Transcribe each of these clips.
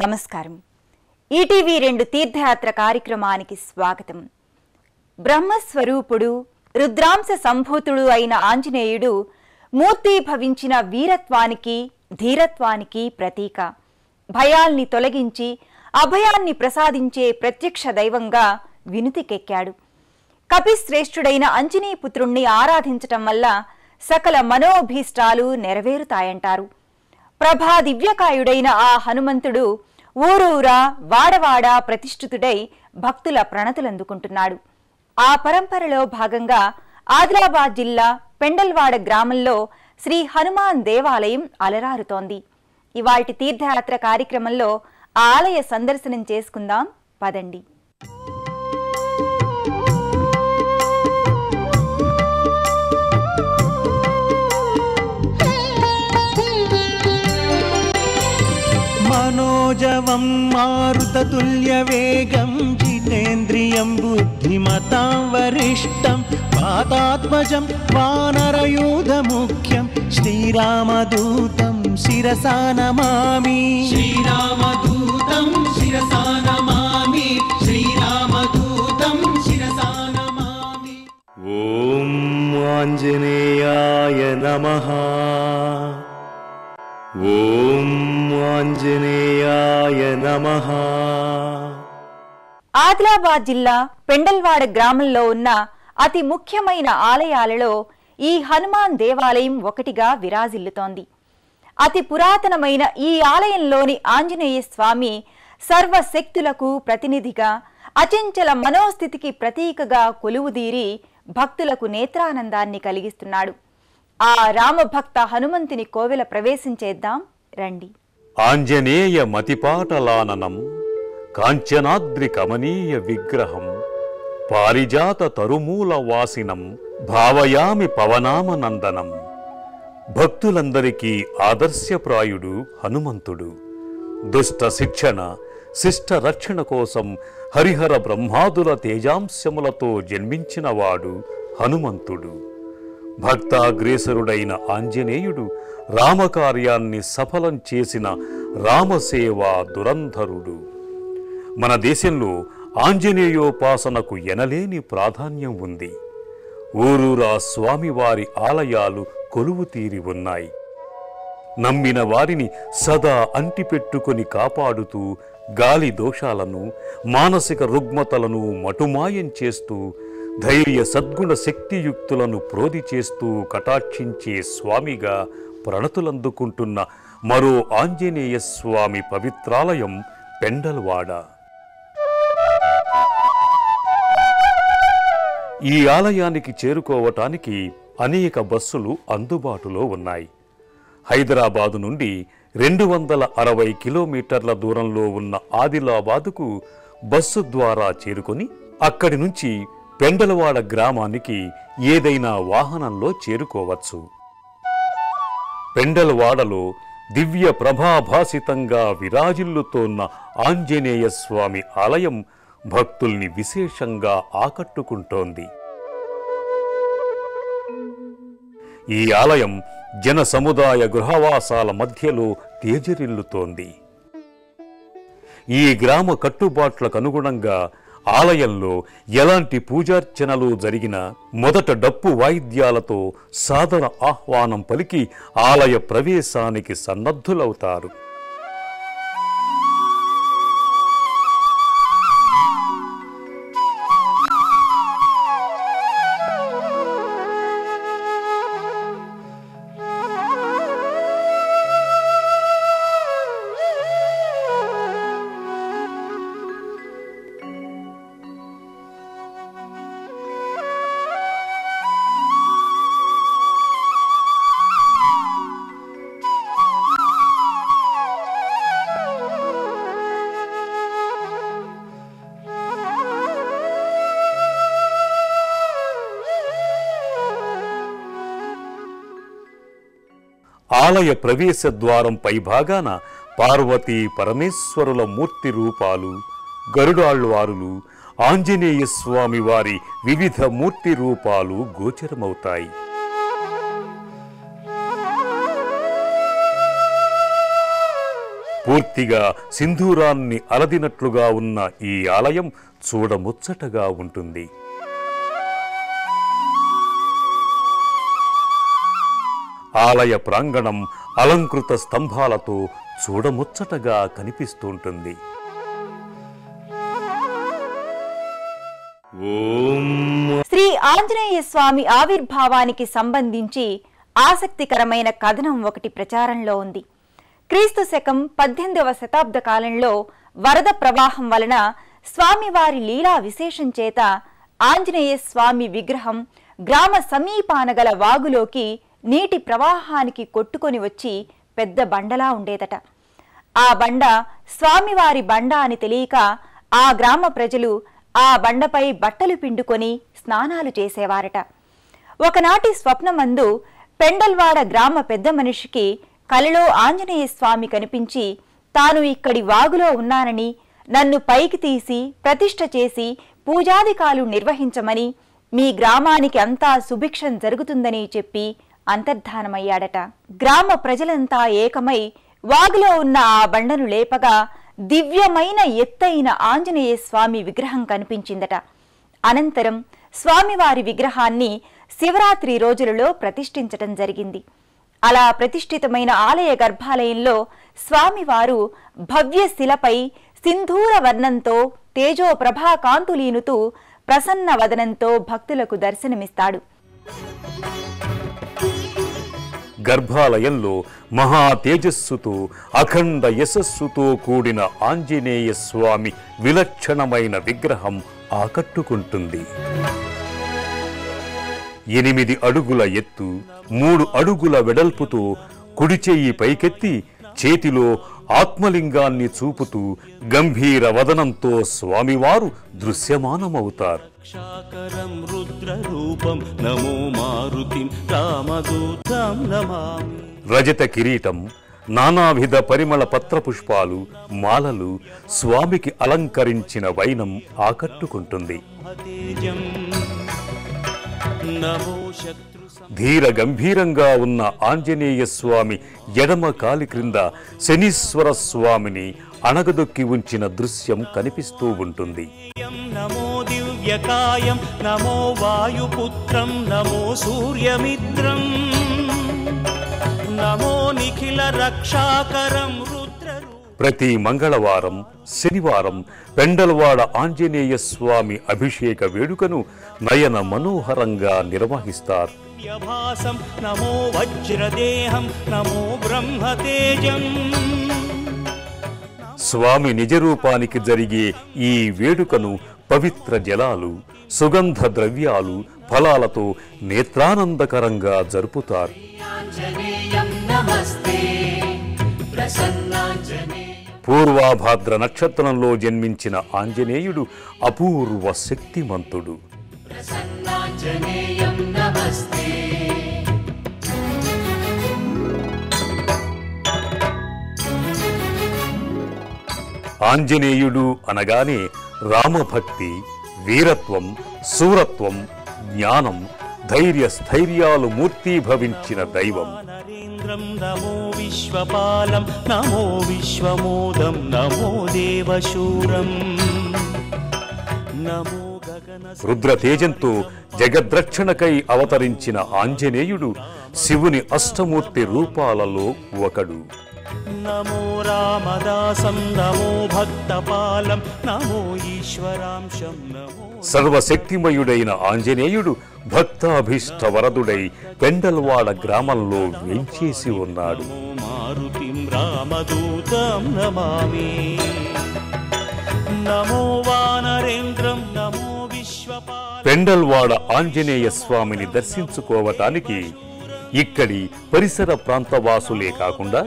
నమస్కారం. ఈటీవీ 2 తీర్థయాత్ర కార్యక్రమానికి స్వాగతం. బ్రహ్మస్వరూపుడు, రుద్రాంశ సంభూతుడు అయిన ఆంజనేయుడు మూర్తీభవించిన వీరత్వానికి, ధీరత్వానికి ప్రతీక. భయాల్ని తొలగించి అభయాన్ని ప్రసాదించే ప్రత్యక్ష దైవంగా వినుతికెక్కాడు. కపిశ్రేష్ఠుడైన అంజనీపుత్రుణ్ణి ఆరాధించటం వల్ల సకల మనోభీష్టాలు నెరవేరుతాయంటారు. ప్రభా దివ్యకాయుడైన ఆ హనుమంతుడు ఊరూరా వాడవాడా ప్రతిష్ఠితుడై భక్తుల ప్రణతులందుకుంటున్నాడు. ఆ పరంపరలో భాగంగా ఆదిలాబాద్ జిల్లా పెండల్వాడ గ్రామంలో శ్రీ హనుమాన్ దేవాలయం అలరారుతోంది. ఇవాల్టి తీర్థయాత్ర కార్యక్రమంలో ఆ ఆలయ సందర్శనం చేసుకుందాం పదండి. मनोजवं मारुततुल्यवेगं जितेन्द्रियं बुद्धिमतां वरिष्ठं पातात्मजं वानरयूथमुख्यं श्रीरामदूतं शिरसा नमामि. श्रीरामदूतं शिरसा नमामि. श्रीरामदूतं शिरसा नमामि. ॐ आञ्जनेयाय नमः. ఓం ఆంజనేయాయ నమః. ఆదిలాబాద్ జిల్లా పెండల్వాడ గ్రామంలో ఉన్న అతి ముఖ్యమైన ఆలయాలలో ఈ హనుమాన్ దేవాలయం ఒకటిగా విరాజిల్లుతోంది. అతి పురాతనమైన ఈ ఆలయంలోని ఆంజనేయ స్వామి సర్వశక్తులకు ప్రతినిధిగా, అచంచల మనోస్థితికి ప్రతీకగా కొలువుదీరి భక్తులకు నేత్రానందాన్ని కలిగిస్తున్నాడు. ఆ రామభక్త హనుమంతుని కోవెల ప్రవేశించేద్దాం రండి. ఆంజనేయ మతిపాటలాననం కాంచనాద్రి కమనీయ విగ్రహం పారిజాత తరుమూల వాసినం భావయామి పవనామనందనం. భక్తులందరికీ ఆదర్శప్రాయుడు హనుమంతుడు. దుష్ట శిక్షణ, శిష్ట రక్షణ కోసం హరిహర బ్రహ్మాదుల తేజాంశములతో జన్మించినవాడు హనుమంతుడు. భక్తాగ్రేసరుడైన ఆంజనేయుడు రామకార్యాన్ని సఫలం చేసిన రామసేవా దురంధరుడు. మన దేశంలో ఆంజనేయోపాసనకు ఎనలేని ప్రాధాన్యం ఉంది. ఊరూరా స్వామివారి ఆలయాలు కొలువు తీరి ఉన్నాయి. నమ్మిన వారిని సదా అంటిపెట్టుకొని కాపాడుతూ గాలి దోషాలను, మానసిక రుగ్మతలను మటుమాయం చేస్తూ ధైర్య సద్గుణ శక్తియుక్తులను ప్రోది చేస్తూ కటాక్షించే స్వామిగా ప్రణతులందుకుంటున్న మరో ఆంజనేయ స్వామి పవిత్రాలయం పెండల్వాడ. ఈ ఆలయానికి చేరుకోవటానికి అనేక బస్సులు అందుబాటులో ఉన్నాయి. హైదరాబాదు నుండి 260 కిలోమీటర్ల దూరంలో ఉన్న ఆదిలాబాదుకు బస్సు ద్వారా చేరుకొని అక్కడి నుంచి పెండలవాడ గ్రామానికి ఏదైనా వాహనంలో చేరుకోవచ్చు. పెండలవాడలో దివ్య ప్రభాభాసితంగా విరాజిల్లుతోన్న ఆంజనేయ స్వామి ఆలయం భక్తుల్ని విశేషంగా ఆకట్టుకుంటోంది. ఈ ఆలయం జన సముదాయ గృహవాసాల మధ్యలో తేజరిల్లుతోంది. ఈ గ్రామ కట్టుబాట్లకు అనుగుణంగా ఆలయంలో ఎలాంటి పూజార్చనలు జరిగినా మొదట డప్పు వాయిద్యాలతో సాదర ఆహ్వానం పలికి ఆలయ ప్రవేశానికి సన్నద్ధులవుతారు. ఆలయ ప్రవేశ ద్వారం పై భాగాన పార్వతీ పరమేశ్వరుల మూర్తి రూపాలు, గరుడాళ్వారులు, ఆంజనేయ స్వామి వారి వివిధ మూర్తి రూపాలు గోచరమవుతాయి. పూర్తిగా సింధూరాన్ని అలదినట్లుగా ఉన్న ఈ ఆలయం చూడముచ్చటగా ఉంటుంది. ఆలయ ప్రాంగణం అలంకృత స్తంభాలతో చూడముచ్చటగా కనిపిస్తుంటుంది. శ్రీ ఆంజనేయ స్వామి ఆవిర్భావానికి సంబంధించి ఆసక్తికరమైన కథనం ఒకటి ప్రచారంలో ఉంది. క్రీస్తు శకం 18వ శతాబ్ద కాలంలో వరద ప్రవాహం వలన స్వామివారి లీలా విశేషం చేత ఆంజనేయ స్వామి విగ్రహం గ్రామ సమీపాన గల వాగులోకి నీటి ప్రవాహానికి కొట్టుకొని వచ్చి పెద్ద బండలా ఉండేదట. ఆ బండ స్వామివారి బండ అని తెలియక ఆ గ్రామ ప్రజలు ఆ బండపై బట్టలు పిండుకొని స్నానాలు చేసేవారట. ఒకనాటి స్వప్నమందు పెండల్వాడ గ్రామ పెద్ద మనిషికి కలలో ఆంజనేయ స్వామి కనిపించి తాను ఇక్కడి వాగులో ఉన్నానని, నన్ను పైకి తీసి ప్రతిష్ఠ చేసి పూజాదికాలు నిర్వహించమని, మీ గ్రామానికి అంతా సుభిక్షం జరుగుతుందని చెప్పి అంతర్ధానమయ్యాడట. గ్రామ ప్రజలంతా ఏకమై వాగులో ఉన్న ఆ బండను లేపగా దివ్యమైన ఎత్తైన ఆంజనేయ స్వామి విగ్రహం కనిపించిందట. అనంతరం స్వామివారి విగ్రహాన్ని శివరాత్రి రోజులలో ప్రతిష్ఠించటం జరిగింది. అలా ప్రతిష్ఠితమైన ఆలయ గర్భాలయంలో స్వామివారు భవ్య శిలపై సింధూర వర్ణంతో తేజో ప్రభా కాంతులీనుతూ ప్రసన్న వదనంతో భక్తులకు దర్శనమిస్తాడు. గర్భాలయంలో మహా తేజస్సుతో అఖండ యశస్సుతో కూడిన ఆంజనేయ స్వామి విలక్షణమైన విగ్రహం ఆకట్టుకుంటుంది. 8 అడుగుల ఎత్తు, 3 అడుగుల వెడల్పుతో కుడి చెయ్యి పైకెత్తి చేతిలో ఆత్మలింగాన్ని చూపుతూ గంభీర వదనంతో స్వామివారు దృశ్యమానమవుతారు. రజత కిరీటం, నానావిధ పరిమళ పత్రపుష్పాలు, మాలలు, స్వామికి అలంకరించిన వైనం ఆకట్టుకుంటుంది. ధీర గంభీరంగా ఉన్న ఆంజనేయ స్వామి ఎడమ కాలి క్రింద శనీశ్వర స్వామిని అణగదొక్కి ఉంచిన దృశ్యం కనిపిస్తూ ఉంటుంది. నమో దివ్యకాయం నమో వాయుపుత్రం నమో సూర్యమిత్రం నమో నిఖిల రక్షాకరం ప్రతి మంగళవారం, శనివారం పెండల్వాడ ఆంజనేయ స్వామి అభిషేక వేడుకను నయన మనోహరంగా నిర్వహిస్తారు. నమో వజ్రదేహం నమో బ్రహ్మతేజం. స్వామి నిజరూపానికి జరిగే ఈ వేడుకను పవిత్ర జలాలు, సుగంధ ద్రవ్యాలు, ఫలాలతో నేత్రానందకరంగా జరుపుతారు. పూర్వాభాద్ర నక్షత్రంలో జన్మించిన ఆంజనేయుడు అపూర్వ శక్తిమంతుడు. ఆంజనేయుడు అనగానే రామభక్తి, వీరత్వం, శూరత్వం, జ్ఞానం, ధైర్య స్థైర్యాలు మూర్తీభవించిన దైవం. నమో విశ్వపాలం నమో విశ్వమోదం నమో దేవశూరం నమో గగన. రుద్రతేజంతో జగద్రక్షణకై అవతరించిన ఆంజనేయుడు శివుని అష్టమూర్తి రూపాలలో ఒకడు. నమో రామదాసం నమో భక్తపాలం నమో ఈశ్వరాంశం నమో. సర్వశక్తిమయుడైన ఆంజనేయుడు భక్తాభీష్ట వరదుడై పెండల్వాడ గ్రామంలో వేంచేసి ఉన్నాడు. మారుతిం రామదూతం నమామి నమో వానరేంద్రం నమో విశ్వపాల. పెండల్వాడ ఆంజనేయ స్వామిని దర్శించుకోవటానికి ఇక్కడి పరిసర ప్రాంతవాసులే కాకుండా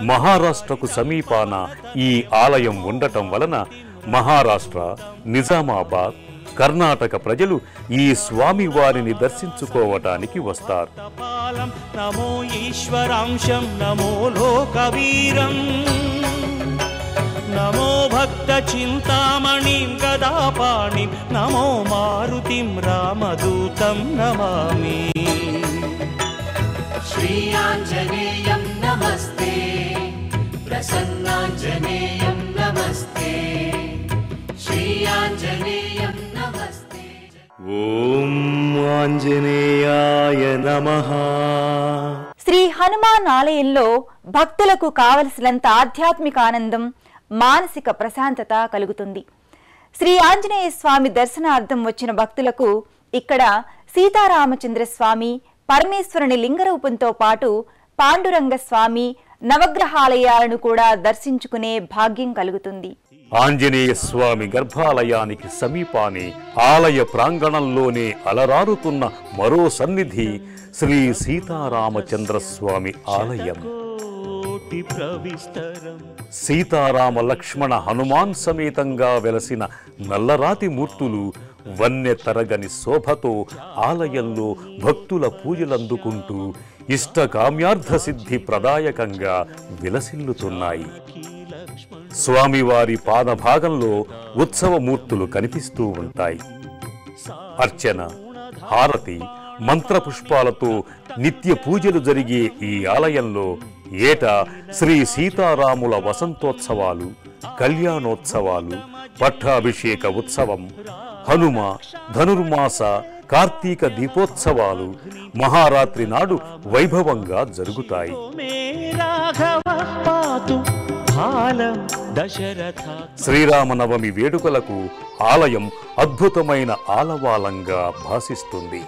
మహారాష్ట్రకు సమీపాన ఈ ఆలయం ఉండటం వలన మహారాష్ట్ర, నిజామాబాద్, కర్ణాటక ప్రజలు ఈ స్వామి వారిని దర్శించుకోవటానికి వస్తారు. నమో ఈశ్వరాంశం నమో లోకవీరం నమో భక్త చింతామణిం గదాపాణిం నమో మారుతిం రామదూతం నమామి. శ్రీ ఆంజనేయం నమస్తే प्रसन्नाञ्जनेयं नमस्ते श्री आञ्जनेयं नमस्ते। ఓం ఆంజనేయాయ నమః. శ్రీ హనుమాన్ ఆలయంలో భక్తులకు కావలసినంత ఆధ్యాత్మిక ఆనందం, మానసిక ప్రశాంతత కలుగుతుంది. శ్రీ ఆంజనేయ స్వామి దర్శనార్థం వచ్చిన భక్తులకు ఇక్కడ సీతారామచంద్ర స్వామి, పరమేశ్వరుని లింగరూపంతో పాటు పాండురంగ స్వామి, నవగ్రహాలయాలను కూడా దర్శించుకునే భాగ్యం కలుగుతుంది. ఆంజనేయ స్వామి గర్భాలయానికి సమీపానే ఆలయ ప్రాంగణంలోనే అలరారుతున్న మరో సన్నిధి శ్రీ సీతారామచంద్ర స్వామి ఆలయం. సీతారామ లక్ష్మణ హనుమాన్ సమేతంగా వెలసిన నల్లరాతి మూర్తులు వన్నె తరగని శోభతో ఆలయంలో భక్తుల పూజలందుకుంటూ ఇష్టకామ్యార్థ సిద్ధి ప్రదాయకంగా విలసిల్లుతున్నాయి. స్వామివారి పాదభాగంలో ఉత్సవమూర్తులు కనిపిస్తూ ఉంటాయి. అర్చన, హారతి, మంత్రపుష్పాలతో నిత్య పూజలు జరిగే ఈ ఆలయంలో ఏటా శ్రీ సీతారాముల వసంతోత్సవాలు, కళ్యాణోత్సవాలు, పట్టాభిషేక ఉత్సవం, హనుమ, ధనుర్మాస, కార్తీక దీపోత్సవాలు మహారాత్రి నాడు వైభవంగా జరుగుతాయి. శ్రీరామనవమి వేడుకలకు ఆలయం అద్భుతమైన ఆలవాలంగా భాసిస్తుంది.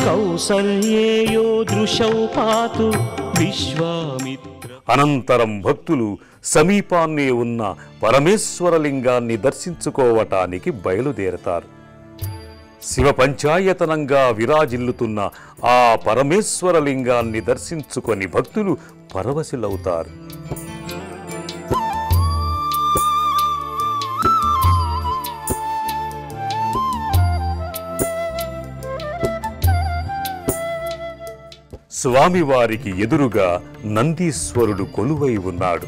కౌసల్యేయో దృశౌ పాతు విశ్వామిత్ర. అనంతరం భక్తులు సమీపాన్నే ఉన్న పరమేశ్వరలింగాన్ని దర్శించుకోవటానికి బయలుదేరతారు. శివ పంచాయతనంగా విరాజిల్లుతున్న ఆ పరమేశ్వరలింగాన్ని దర్శించుకొని భక్తులు పరవశులవుతారు. స్వామివారికి ఎదురుగా నందీశ్వరుడు కొలువై ఉన్నాడు.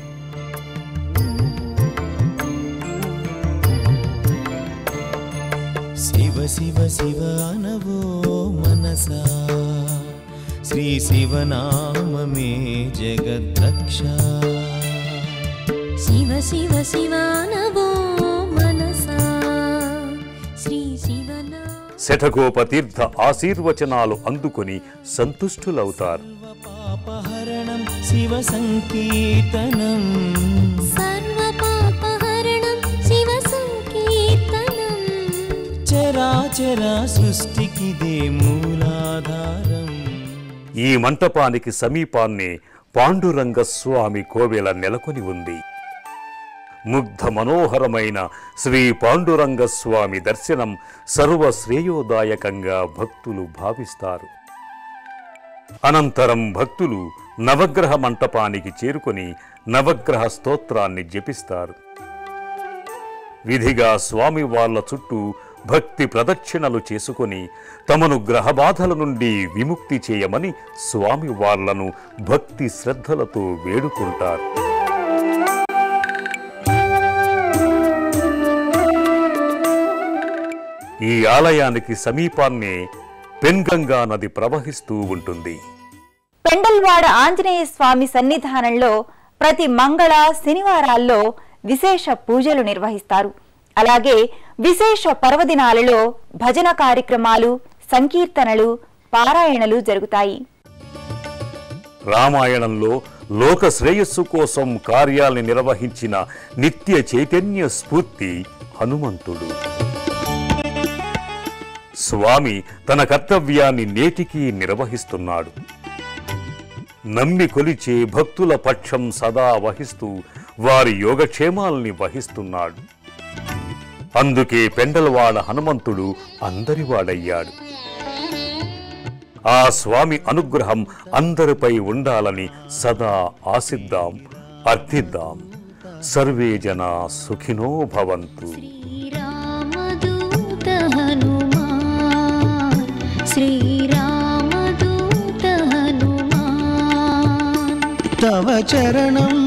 శివ శివ శివ అనవో మనసా శ్రీ శివనామమే జగద్రక్ష. శివ శివ శివ అనవో మనసా శ్రీ శివనా. శఠగోపతీర్థ ఆశీర్వచనాలు అందుకొని సంతుష్టులవుతారు. పాపహరణం శివ సంకీర్తనం. సర్వపాపహరణం శివ సంకీర్తనం. చరాచర సృష్టికిదే మూలాధారం. ఈ మంటపానికి సమీపాన్నే పాండురంగ స్వామి కోవెల నెలకొని ఉంది. ముగ్ధ మనోహరమైన శ్రీ పాండురంగ స్వామి దర్శనం సర్వశ్రేయోదాయకంగా భక్తులు భావిస్తారు. అనంతరం భక్తులు నవగ్రహ మంటపానికి చేరుకొని నవగ్రహ స్తోత్రాన్ని జపిస్తారు. విధిగా స్వామి వాళ్ళ చుట్టూ భక్తి ప్రదక్షిణలు చేసుకొని తమను గ్రహబాధల నుండి విముక్తి చేయమని స్వామి వాళ్లను భక్తి శ్రద్ధలతో వేడుకుంటారు. ఈ ఆలయానికి సమీపాన్నే పెన్గంగా నది ప్రవహిస్తూ ఉంటుంది. పెండల్వాడ ఆంజనేయ స్వామి సన్నిధానంలో ప్రతి మంగళ, శనివారాల్లో విశేష పూజలు నిర్వహిస్తారు. అలాగే విశేష పర్వదినాలలో భజన కార్యక్రమాలు, సంకీర్తనలు, పారాయణలు జరుగుతాయి. రామాయణంలో లోక శ్రేయస్సు కోసం కార్యాల్ని నిర్వహించిన నిత్య చైతన్య స్ఫూర్తి హనుమంతుడు. స్వామి తన కర్తవ్యాన్ని నేటికీ నిర్వహిస్తున్నాడు. నమ్మి కొలిచే భక్తుల పక్షం సదా వహిస్తూ వారి యోగక్షేమాల్ని వహిస్తున్నాడు. అందుకే పెండలవాడ హనుమంతుడు అందరివాడయ్యాడు. ఆ స్వామి అనుగ్రహం అందరిపై ఉండాలని సదా ఆశిద్దాం, అర్థిద్దాం. సర్వే జనా సుఖినో భవంతు. శ్రీరామదూత హనుమాన్, శ్రీరామదూత హనుమాన్. తవ చరణం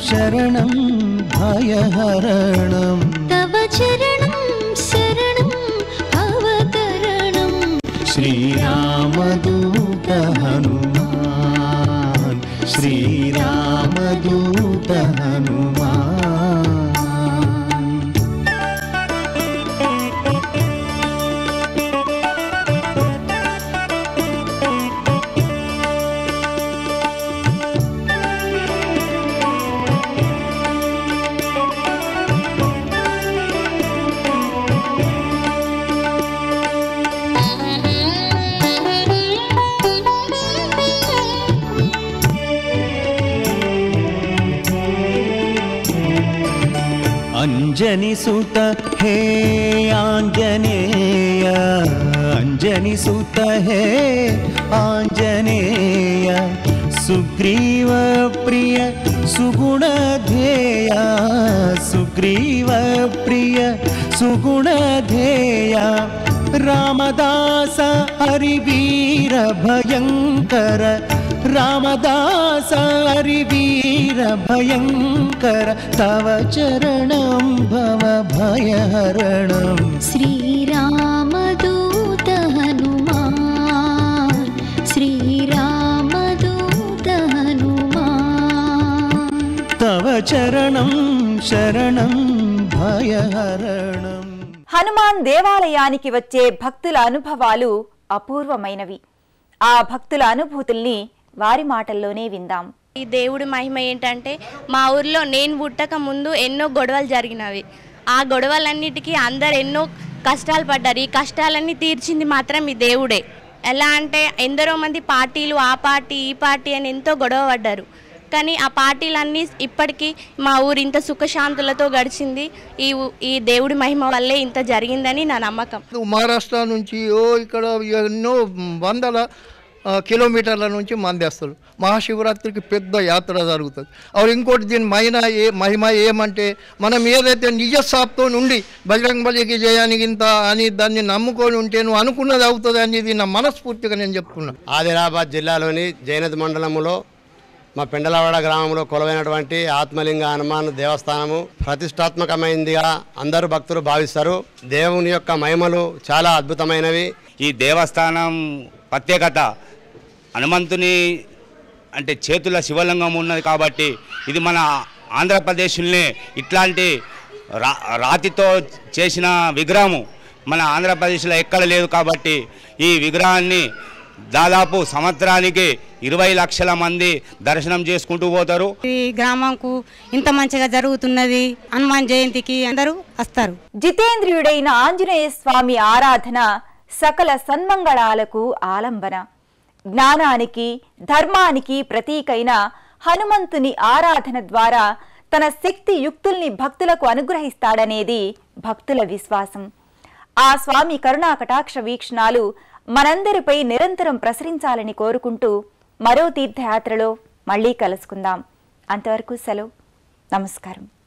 శరణం భయహరణం. తవ చరణం శరణం అవతరణం. శ్రీరామదూత హనుమాన్, శ్రీరామ అంజని సుత హే ఆంజనేయ అంజని సుత హే ఆంజనేయ సుగ్రీవ ప్రియ సుగుణధేయ సుగ్రీవ ప్రియ సుగుణధేయ రామదాస హరివీర భయంకర రామదాస హరివీర భయంకర తవ చరణం భవ భయహరణం శ్రీరామదూత హనుమాన్ శ్రీరామదూత హనుమాన్ తవ చరణం శరణం భయహరణం. హనుమాన్ దేవాలయానికి వచ్చే భక్తుల అనుభవాలు అపూర్వమైనవి. ఆ భక్తుల అనుభూతుల్ని వారి మాటల్లోనే విందాం. ఈ దేవుడి మహిమ ఏంటంటే, మా ఊర్లో నేను పుట్టక ముందు ఎన్నో గొడవలు జరిగినవి. ఆ గొడవలన్నిటికీ అందరు ఎన్నో కష్టాలు పడ్డారు. ఈ కష్టాలన్నీ తీర్చింది మాత్రం ఈ దేవుడే. ఎలా అంటే ఎందరో మంది పార్టీలు, ఆ పార్టీ ఈ పార్టీ అని ఎంతో గొడవ పడ్డారు. కానీ ఆ పార్టీలన్నీ ఇప్పటికీ మా ఊరు ఇంత సుఖశాంతులతో గడిచింది ఈ దేవుడి మహిమ వల్లే ఇంత జరిగిందని నా నమ్మకం. మహారాష్ట్ర నుంచి ఇక్కడ ఎన్నో వందల కిలోమీటర్ల నుంచి మందేస్తారు. మహాశివరాత్రికి పెద్ద యాత్ర జరుగుతుంది. అవి ఇంకోటి దీని మహిమ ఏమంటే, మనం ఏదైతే నిజసాప్తో నుండి బజరంగ బలికి చేయడానికి ఇంత అని దాన్ని నమ్ముకొని ఉంటే నువ్వు అనుకున్నది అవుతుంది అనేది నా మనస్ఫూర్తిగా నేను చెప్తున్నా. ఆదిలాబాద్ జిల్లాలోని జైనత్ మండలంలో మా పెండలవాడ గ్రామంలో కొలువైనటువంటి ఆత్మలింగ హనుమాన్ దేవస్థానము ప్రతిష్టాత్మకమైనదిగా అందరూ భక్తులు భావిస్తారు. దేవుని యొక్క మహిమలు చాలా అద్భుతమైనవి. ఈ దేవస్థానం ప్రత్యేకత హనుమంతుని అంటే చేతుల శివలింగం ఉన్నది కాబట్టి ఇది మన ఆంధ్రప్రదేశ్లోనే ఇట్లాంటి రాతితో చేసిన విగ్రహము మన ఆంధ్రప్రదేశ్లో ఎక్కడ లేదు కాబట్టి ఈ విగ్రహాన్ని దాదాపు సంవత్సరానికి 20 లక్షల మంది దర్శనం చేసుకుంటూ పోతారు. ఈ గ్రామంకు ఇంత మంచిగా జరుగుతున్నది. హనుమాన్ జయంతికి అందరూ వస్తారు. జితేంద్రియుడైన ఆంజనేయ స్వామి ఆరాధన సకల సన్మంగళాలకు ఆలంబన. జ్ఞానానికి ధర్మానికి ప్రతీకైన హనుమంతుని ఆరాధన ద్వారా తన శక్తి యుక్తుల్ని భక్తులకు అనుగ్రహిస్తాడనేది భక్తుల విశ్వాసం. ఆ స్వామి కరుణా కటాక్ష వీక్షణాలు మనందరిపై నిరంతరం ప్రసరించాలని కోరుకుంటూ మరో తీర్థయాత్రలో మళ్ళీ కలుసుకుందాం. అంతవరకు సెలవు. నమస్కారం.